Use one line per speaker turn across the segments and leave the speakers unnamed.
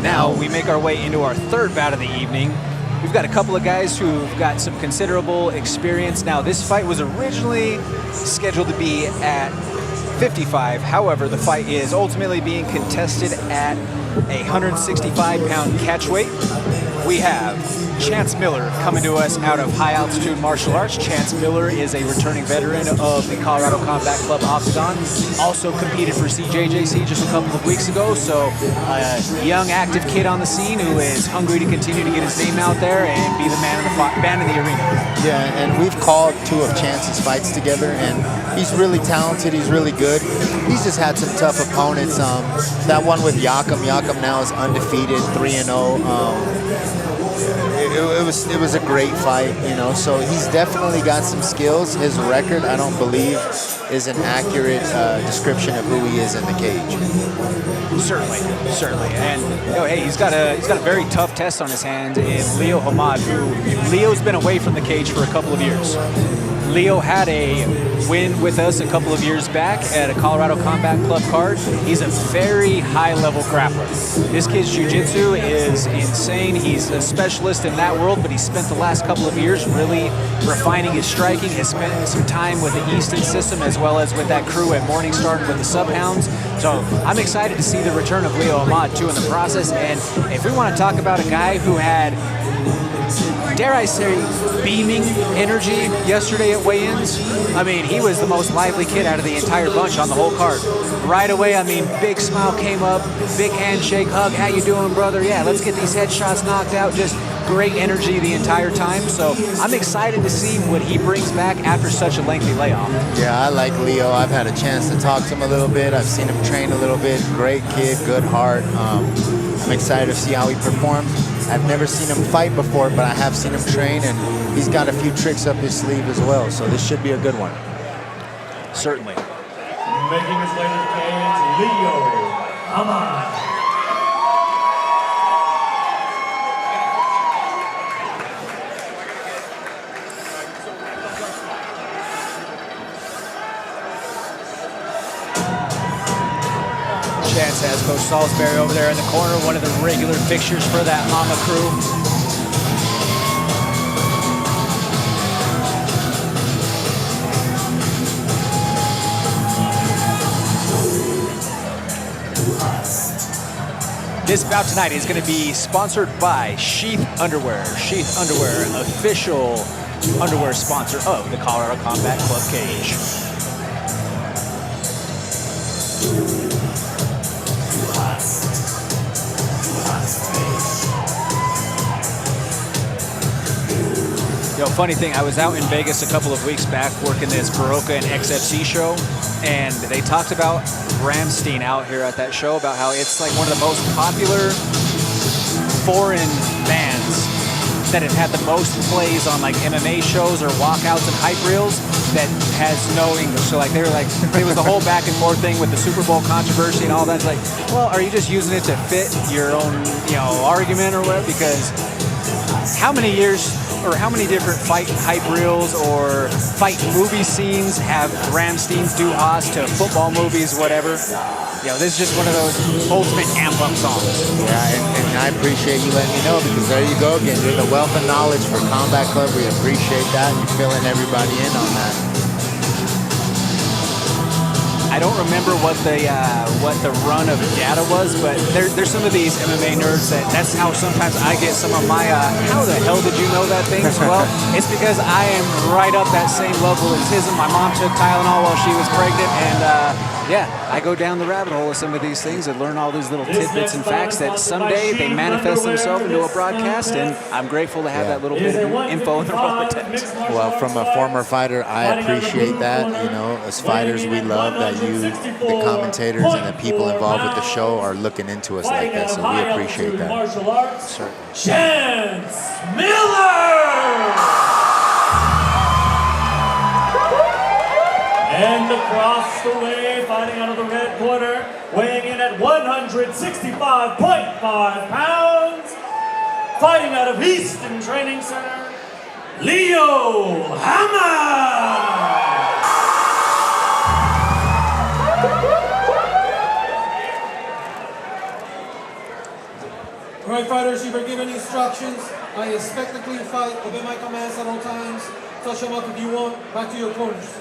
Now we make our way into our third bout of the evening. We've got a couple of guys who've got some considerable experience. Now, this fight was originally scheduled to be at 55. However, the fight is ultimately being contested at a 165-pound catchweight. We have Chance Miller coming to us out of High Altitude Martial Arts. Chance Miller is a returning veteran of the Colorado Combat Club Octagon. Also competed for CJJC just a couple of weeks ago. So a young, active kid on the scene who is hungry to continue to get his name out there and be the man in the arena.
Yeah, and we've called 2 of Chance's fights together, and he's really talented. He's really good. He's just had some tough opponents. That one with Yakum now is undefeated, 3-0. It was a great fight, you know, so he's definitely got some skills. His record, I don't believe, is an accurate description of who he is in the cage.
Certainly. And you know, hey, he's got a very tough test on his hands in Leo Hammad, who Leo's been away from the cage for a couple of years. Leo had a win with us a couple of years back at a Colorado Combat Club card. He's a very high-level grappler. This kid's jiu-jitsu is insane. He's a specialist in that world, but he spent the last couple of years really refining his striking. Has spent some time with the Easton system as well as with that crew at Morningstar and with the Subhounds. So I'm excited to see the return of Leo Hammad, too, in the process. And if we want to talk about a guy who had, dare I say, beaming energy yesterday at weigh-ins. I mean, he was the most lively kid out of the entire bunch on the whole card. Right away, I mean, big smile came up, big handshake, hug, how you doing, brother? Yeah, let's get these headshots knocked out. Just great energy the entire time. So I'm excited to see what he brings back after such a lengthy layoff.
Yeah, I like Leo. I've had a chance to talk to him a little bit. I've seen him train a little bit. Great kid, good heart. I'm excited to see how he performs. I've never seen him fight before, but I have seen him train, and he's got a few tricks up his sleeve as well, so this should be a good one.
Certainly.
Making his way to the cage, Leo Hammad.
Chance has Coach Salisbury over there in the corner, one of the regular fixtures for that Mama crew. This bout tonight is going to be sponsored by Sheath Underwear. Sheath Underwear, official underwear sponsor of the Colorado Combat Club cage. Yo, funny thing, I was out in Vegas a couple of weeks back working this Baroka and XFC show, and they talked about Ramstein out here at that show, about how it's like one of the most popular foreign bands that have had the most plays on like MMA shows or walkouts and hype reels that has no English. So like they were like, it was the whole back and forth thing with the Super Bowl controversy and all that. It's like, well, are you just using it to fit your own, you know, argument or whatever? Because how many years or how many different fight hype reels or fight movie scenes have Ramstein's do Haas to football movies, whatever? You know, this is just one of those ultimate amp-up songs.
Yeah, and I appreciate you letting me know, because there you go again. You're the wealth of knowledge for Combat Club. We appreciate that. You're filling everybody in on that.
I don't remember what the run of data was, but there's some of these MMA nerds that's how sometimes I get some of my how the hell did you know that thing? Well, it's because I am right up that same level as his. And my mom took Tylenol while she was pregnant, and yeah, I go down the rabbit hole of some of these things and learn all these little tidbits and facts that someday they manifest themselves into a broadcast, and I'm grateful to have that little bit of info in the Rolodex.
Well, from a former fighter, I appreciate that. You know, as fighters, we love that you, the commentators, and the people involved with the show are looking into us like that, so we appreciate that.
Certainly.
Chance Miller! And across the way, fighting out of the red corner, weighing in at 165.5 pounds, fighting out of Easton Training Center, Leo Hammad!
Right, fighters, you were given instructions. I expect a clean fight. Obey my commands at all times. Touch them up if you want. Back to your corners.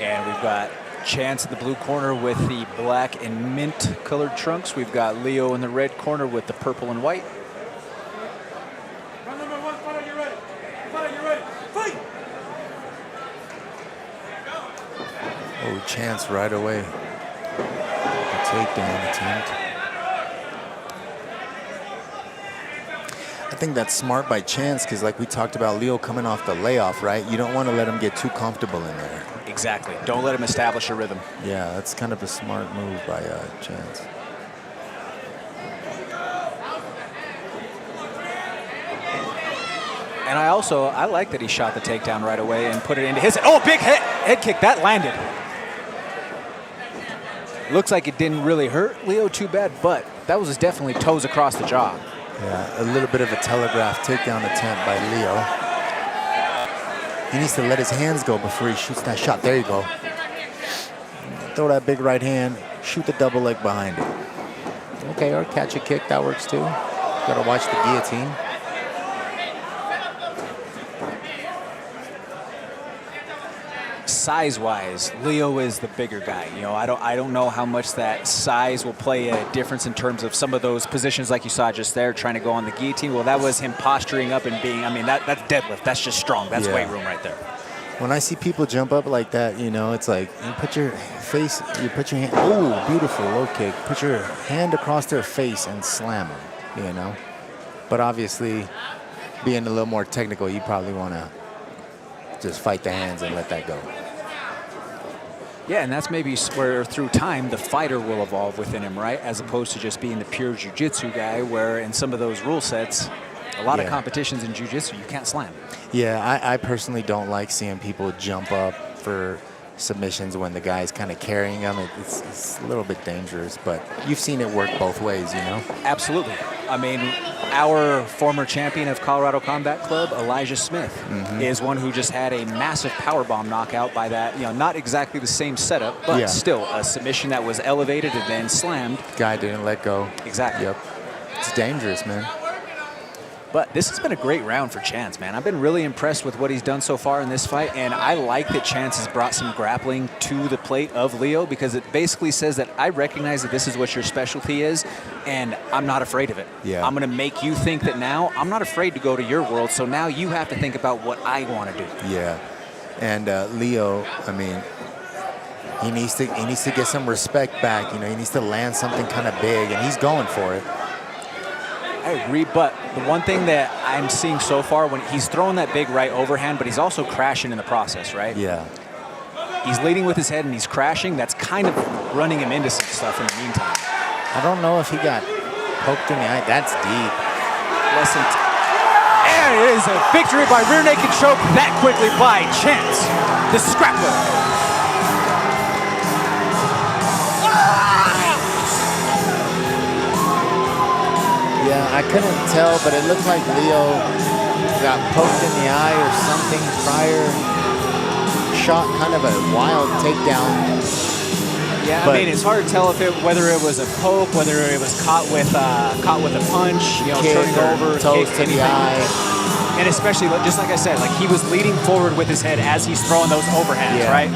And we've got Chance in the blue corner with the black and mint colored trunks. We've got Leo in the red corner with the purple and white.
Round number 1, fighter, you ready? Fighter, you ready? Fight!
Oh, Chance right away. The takedown attempt. I think that's smart by Chance because like we talked about Leo coming off the layoff, right? You don't want to let him get too comfortable in there.
Exactly. Don't let him establish a rhythm.
Yeah, that's kind of a smart move by Chance.
And I like that he shot the takedown right away and put it into his. Oh, big head kick. That landed. Looks like it didn't really hurt Leo too bad, but that was definitely toes across the jaw.
Yeah, a little bit of a telegraph takedown attempt by Leo. He needs to let his hands go before he shoots that shot. There you go. Throw that big right hand, shoot the double leg behind it. Okay, or catch a kick, that works too. Gotta watch the guillotine.
Size-wise, Leo is the bigger guy. You know, I don't know how much that size will play a difference in terms of some of those positions like you saw just there, trying to go on the guillotine. Well, that was him posturing up and being, I mean, that's deadlift. That's just strong. That's weight room right there.
When I see people jump up like that, you know, it's like you put your face, you put your hand, oh, beautiful low kick. Put your hand across their face and slam them, you know. But obviously, being a little more technical, you probably want to just fight the hands and let that go.
Yeah, and that's maybe where through time the fighter will evolve within him, right? As opposed to just being the pure jiu-jitsu guy where in some of those rule sets, a lot of competitions in jiu-jitsu, you can't slam.
Yeah, I personally don't like seeing people jump up for submissions when the guy's kind of carrying them. It's a little bit dangerous, but you've seen it work both ways, you know?
Absolutely. I mean, our former champion of Colorado Combat Club, Elijah Smith, is one who just had a massive powerbomb knockout by that, you know, not exactly the same setup, but still a submission that was elevated and then slammed.
Guy didn't let go.
Exactly.
Yep. It's dangerous, man.
But this has been a great round for Chance, man. I've been really impressed with what he's done so far in this fight, and I like that Chance has brought some grappling to the plate of Leo because it basically says that I recognize that this is what your specialty is, and I'm not afraid of it.
Yeah.
I'm going to make you think that now I'm not afraid to go to your world, so now you have to think about what I want to do.
Yeah, and Leo, I mean, he needs to get some respect back. You know, he needs to land something kind of big, and he's going for it.
I agree, but the one thing that I'm seeing so far, when he's throwing that big right overhand, but he's also crashing in the process, right?
Yeah.
He's leading with his head and he's crashing. That's kind of running him into some stuff in the meantime.
I don't know if he got poked in the eye. That's deep.
And it is a victory by rear naked choke that quickly by Chance, the scrapper.
Yeah, I couldn't tell, but it looked like Leo got poked in the eye or something prior. Shot kind of a wild takedown.
Yeah, I mean, it's hard to tell whether it was a poke, whether it was caught with a punch, you know, turning over,
toes to the eye.
And especially, just like I said, like he was leading forward with his head as he's throwing those overhands, right?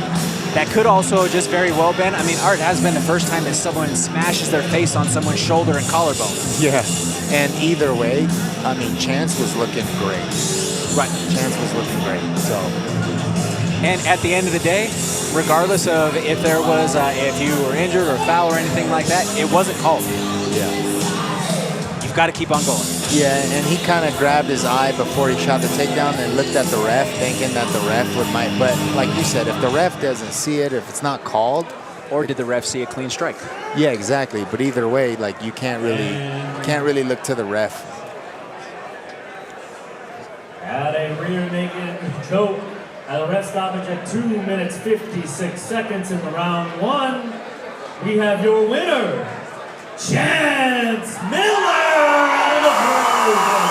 That could also just very well been. I mean, Art, has been the first time that someone smashes their face on someone's shoulder and collarbone.
Yeah. And either way, I mean, Chance was looking great.
Right.
Chance was looking great. So.
And at the end of the day, regardless of if there was, if you were injured or foul or anything like that, it wasn't called.
Yeah.
You've got to keep on going.
Yeah, and he kind of grabbed his eye before he shot the takedown and looked at the ref, thinking that the ref might. But like you said, if the ref doesn't see it, if it's not called,
or did the ref see a clean strike?
Yeah, exactly. But either way, like you can't really look to the ref.
At a rear naked choke, at a ref stoppage at 2 minutes 56 seconds in the round one, we have your winner, Chance Miller out of the blue.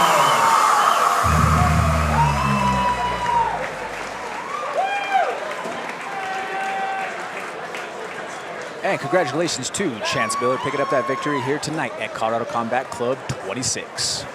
And congratulations to Chance Miller picking up that victory here tonight at Colorado Combat Club 26.